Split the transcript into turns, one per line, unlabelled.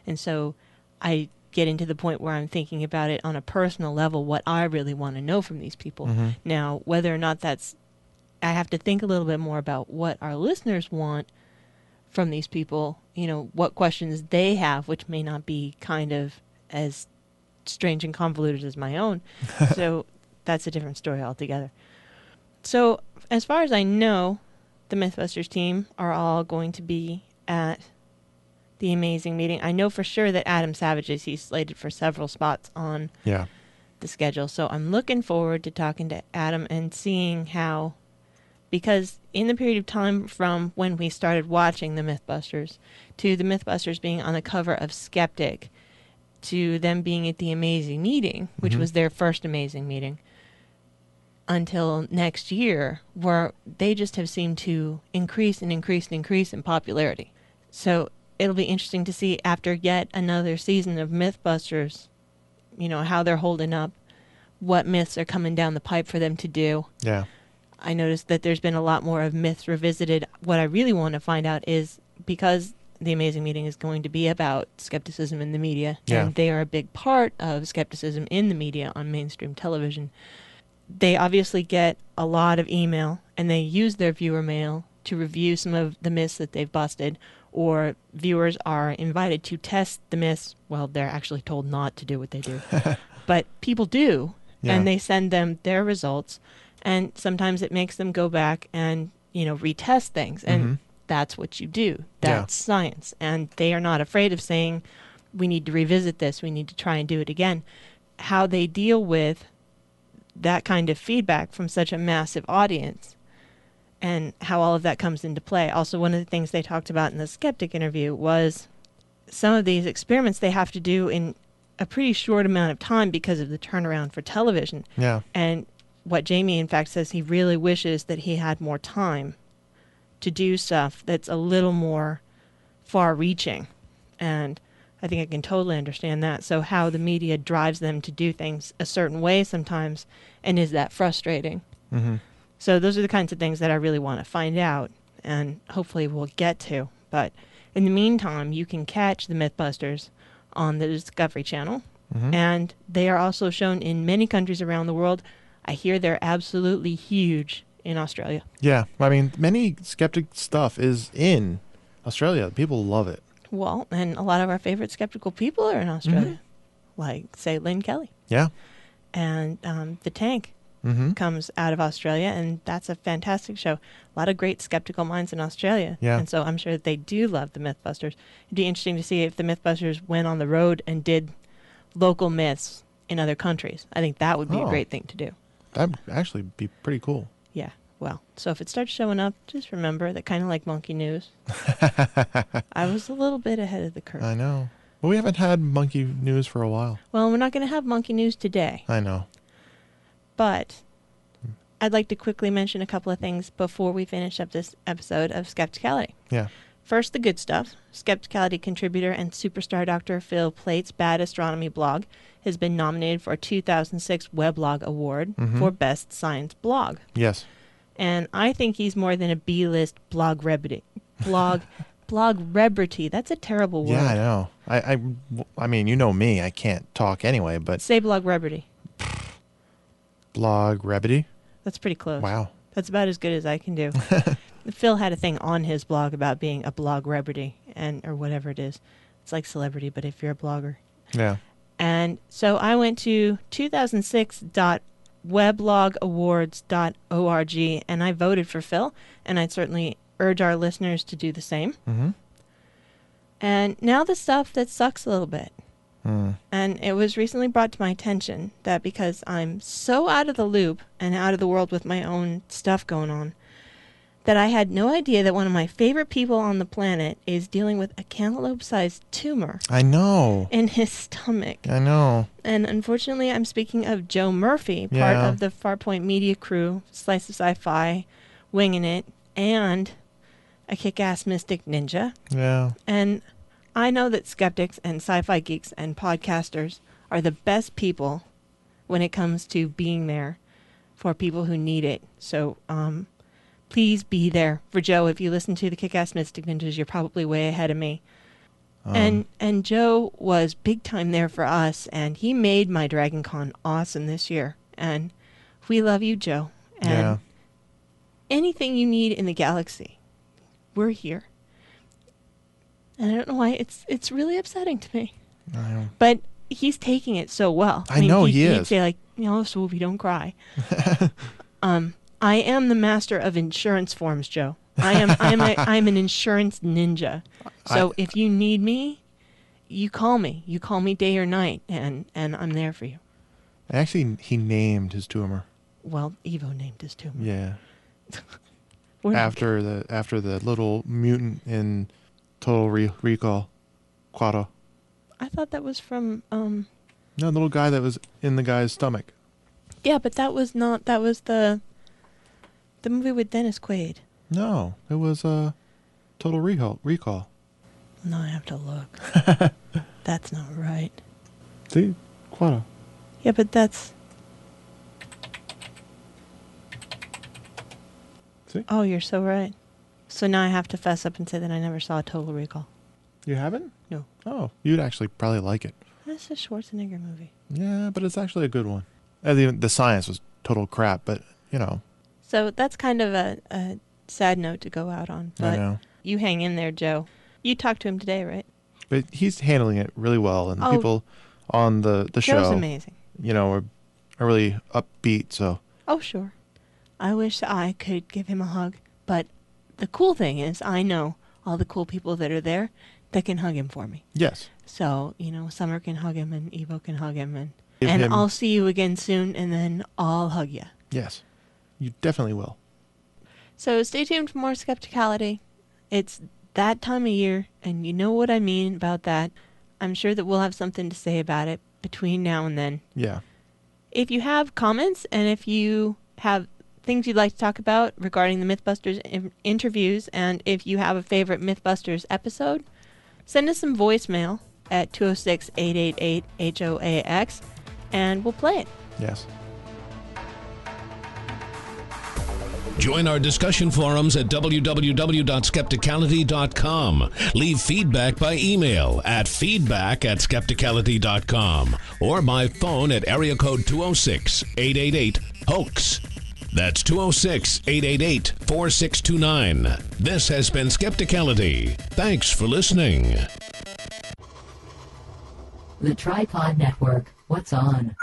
And so I get into the point where I'm thinking about it on a personal level, what I really want to know from these people. Now, whether or not I have to think a little bit more about what our listeners want from these people, what questions they have, which may not be kind of as strange and convoluted as my own. So that's a different story altogether. So as far as I know, the Mythbusters team are all going to be at the amazing meeting. I know for sure that Adam Savage he's slated for several spots on the schedule. So I'm looking forward to talking to Adam and seeing how, because in the period of time from when we started watching the Mythbusters to the Mythbusters being on the cover of Skeptic to them being at the amazing meeting, which was their first amazing meeting, until next year, where they just have seemed to increase and increase and increase in popularity. So it'll be interesting to see after yet another season of Mythbusters, how they're holding up, what myths are coming down the pipe for them to do.
Yeah.
I noticed that there's been a lot more of myths revisited. What I really want to find out is, because the amazing meeting is going to be about skepticism in the media, and they are a big part of skepticism in the media on mainstream television. They obviously get a lot of email, and they use their viewer mail to review some of the myths that they've busted, or viewers are invited to test the myths. Well, they're actually told not to do what they do. But people do, and they send them their results, and sometimes it makes them go back and, retest things, and that's what you do. That's science, and they are not afraid of saying, we need to revisit this, we need to try and do it again. How they deal with that kind of feedback from such a massive audience and how all of that comes into play. Also, one of the things they talked about in the Skeptic interview was some of these experiments they have to do in a pretty short amount of time because of the turnaround for television.
Yeah.
And what Jamie, in fact, says he really wishes that he had more time to do stuff that's a little more far-reaching. And I think I can totally understand that. So how the media drives them to do things a certain way sometimes, and is that frustrating? So those are the kinds of things that I really want to find out, and hopefully we'll get to. But in the meantime, you can catch the Mythbusters on the Discovery Channel, and they are also shown in many countries around the world. I hear they're absolutely huge in Australia.
Yeah, I mean, many skeptic stuff is in Australia. People love it.
Well, and a lot of our favorite skeptical people are in Australia, like, say, Lynn Kelly.
Yeah.
And The Tank comes out of Australia, and that's a fantastic show. A lot of great skeptical minds in Australia.
Yeah.
And so I'm sure that they do love the Mythbusters. It'd be interesting to see if the Mythbusters went on the road and did local myths in other countries. I think that would be a great thing to do.
That'd actually be pretty cool.
Yeah. Well, so if it starts showing up, just remember that, kind of like Monkey News, I was a little bit ahead of the curve.
I know. Well, we haven't had Monkey News for a while.
Well, we're not going to have Monkey News today.
I know.
But I'd like to quickly mention a couple of things before we finish up this episode of Skepticality.
Yeah.
First, the good stuff. Skepticality contributor and superstar Dr. Phil Plate's Bad Astronomy blog has been nominated for a 2006 Weblog Award for Best Science Blog.
Yes.
And I think he's more than a B-list blog rebrity. Blog rebrity. That's a terrible word.
Yeah, I know. I mean, you know me. I can't talk anyway, but...
Say blog rebrity.
Blog rebrity?
That's pretty close.
Wow.
That's about as good as I can do. Phil had a thing on his blog about being a blog rebrity, or whatever it is. It's like celebrity, but if you're a blogger.
Yeah.
And so I went to 2006.weblogawards.org, and I voted for Phil, and I'd certainly urge our listeners to do the same. And now the stuff that sucks a little bit. And it was recently brought to my attention that because I'm so out of the loop and out of the world with my own stuff going on, that I had no idea that one of my favorite people on the planet is dealing with a cantaloupe-sized tumor.
I know.
In his stomach.
I know.
And unfortunately, I'm speaking of Joe Murphy, part of the Farpoint Media crew, Slice of Sci-Fi, Winging It, and a kick-ass mystic ninja.
Yeah.
And I know that skeptics and sci-fi geeks and podcasters are the best people when it comes to being there for people who need it. So please be there for Joe. If you listen to the Kick-Ass Mystic Ninjas, you're probably way ahead of me. And Joe was big time there for us, and he made my DragonCon awesome this year. And we love you, Joe. And anything you need in the galaxy, we're here. And I don't know why it's really upsetting to me.
I know.
But he's taking it so well.
I know he is.
He'd say like, Swoopy, don't cry. I am the master of insurance forms, Joe. I'm an insurance ninja. So if you need me, you call me. You call me day or night, and I'm there for you.
Actually, he named his tumor.
Well, Evo named his tumor.
Yeah. after the little mutant in Total Recall, Quado.
I thought that was from
No, the little guy that was in the guy's stomach.
Yeah, but that was the movie with Dennis Quaid.
No, it was Total Recall.
No, I have to look. That's not right.
See? Quado.
Yeah, but that's...
See?
Oh, you're so right. So now I have to fess up and say that I never saw Total Recall.
You haven't?
No.
Oh, you'd actually probably like it.
That's a Schwarzenegger movie.
Yeah, but it's actually a good one. The science was total crap, but,
So that's kind of a sad note to go out on. But
I know.
You hang in there, Joe. You talked to him today, right?
But he's handling it really well, and the people on the show...
Joe's amazing.
Are really upbeat, so...
Oh, sure. I wish I could give him a hug, but the cool thing is I know all the cool people that are there that can hug him for me.
Yes.
So, Summer can hug him and Evo can hug him, and I'll see you again soon, and then I'll hug you.
Yes. You definitely will.
So stay tuned for more Skepticality. It's that time of year, and you know what I mean about that. I'm sure that we'll have something to say about it between now and then.
Yeah.
If you have comments, and if you have things you'd like to talk about regarding the Mythbusters interviews, and if you have a favorite Mythbusters episode, send us some voicemail at 206-888-HOAX, and we'll play it.
Yes.
Join our discussion forums at www.skepticality.com. Leave feedback by email at feedback@skepticality.com or by phone at area code 206-888-HOAX. That's 206-888-4629. This has been Skepticality. Thanks for listening.
The Tripod Network. What's on?